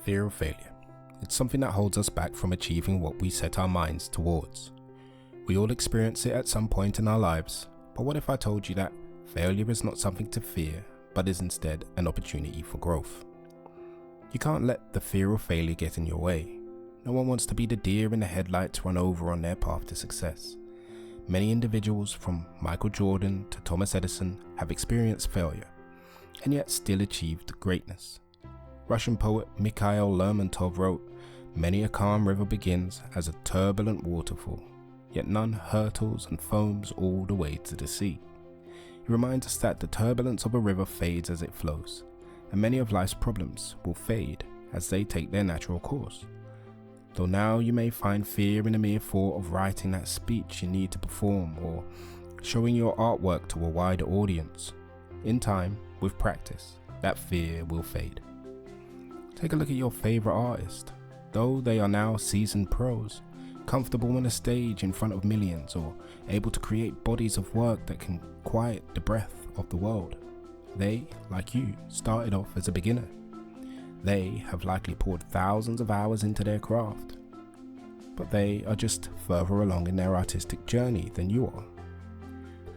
Fear of failure. It's something that holds us back from achieving what we set our minds towards. We all experience it at some point in our lives, but what if I told you that failure is not something to fear, but is instead an opportunity for growth? You can't let the fear of failure get in your way. No one wants to be the deer in the headlights run over on their path to success. Many individuals, from Michael Jordan to Thomas Edison, have experienced failure, and yet still achieved greatness. Russian poet Mikhail Lermontov wrote, "Many a calm river begins as a turbulent waterfall, yet none hurtles and foams all the way to the sea." He reminds us that the turbulence of a river fades as it flows, and many of life's problems will fade as they take their natural course. Though now you may find fear in the mere thought of writing that speech you need to perform or showing your artwork to a wider audience, in time, with practice, that fear will fade. Take a look at your favorite artist. Though they are now seasoned pros, comfortable on a stage in front of millions, or able to create bodies of work that can quiet the breath of the world, they, like you, started off as a beginner. They have likely poured thousands of hours into their craft, but they are just further along in their artistic journey than you are.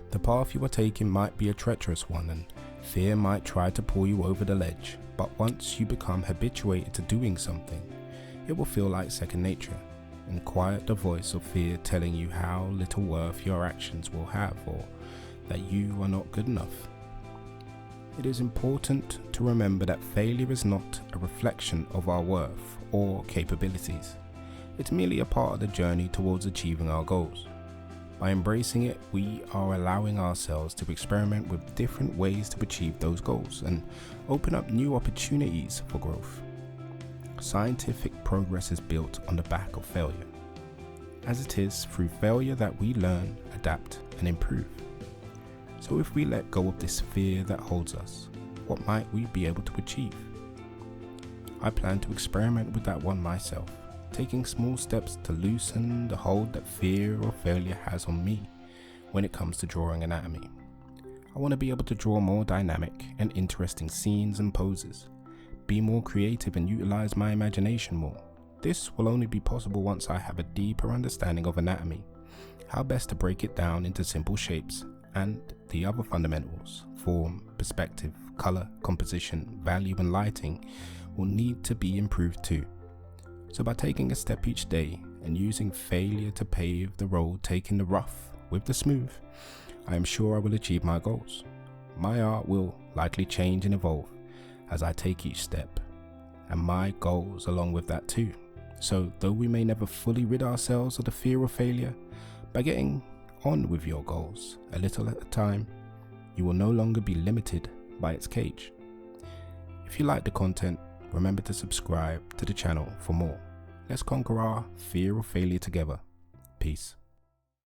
The path you are taking might be a treacherous one, and fear might try to pull you over the ledge, but once you become habituated to doing something, it will feel like second nature, and quiet the voice of fear telling you how little worth your actions will have, or that you are not good enough. It is important to remember that failure is not a reflection of our worth or capabilities. It's merely a part of the journey towards achieving our goals. By embracing it, we are allowing ourselves to experiment with different ways to achieve those goals and open up new opportunities for growth. Scientific progress is built on the back of failure, as it is through failure that we learn, adapt, and improve. So if we let go of this fear that holds us, what might we be able to achieve? I plan to experiment with that one myself, taking small steps to loosen the hold that fear or failure has on me when it comes to drawing anatomy. I want to be able to draw more dynamic and interesting scenes and poses, be more creative and utilize my imagination more. This will only be possible once I have a deeper understanding of anatomy, how best to break it down into simple shapes, and the other fundamentals, form, perspective, color, composition, value, and lighting will need to be improved too. So by taking a step each day and using failure to pave the road, taking the rough with the smooth, I am sure I will achieve my goals. My art will likely change and evolve as I take each step, and my goals along with that too. So though we may never fully rid ourselves of the fear of failure, by getting on with your goals a little at a time, you will no longer be limited by its cage. If you like the content, remember to subscribe to the channel for more. Let's conquer our fear of failure together. Peace.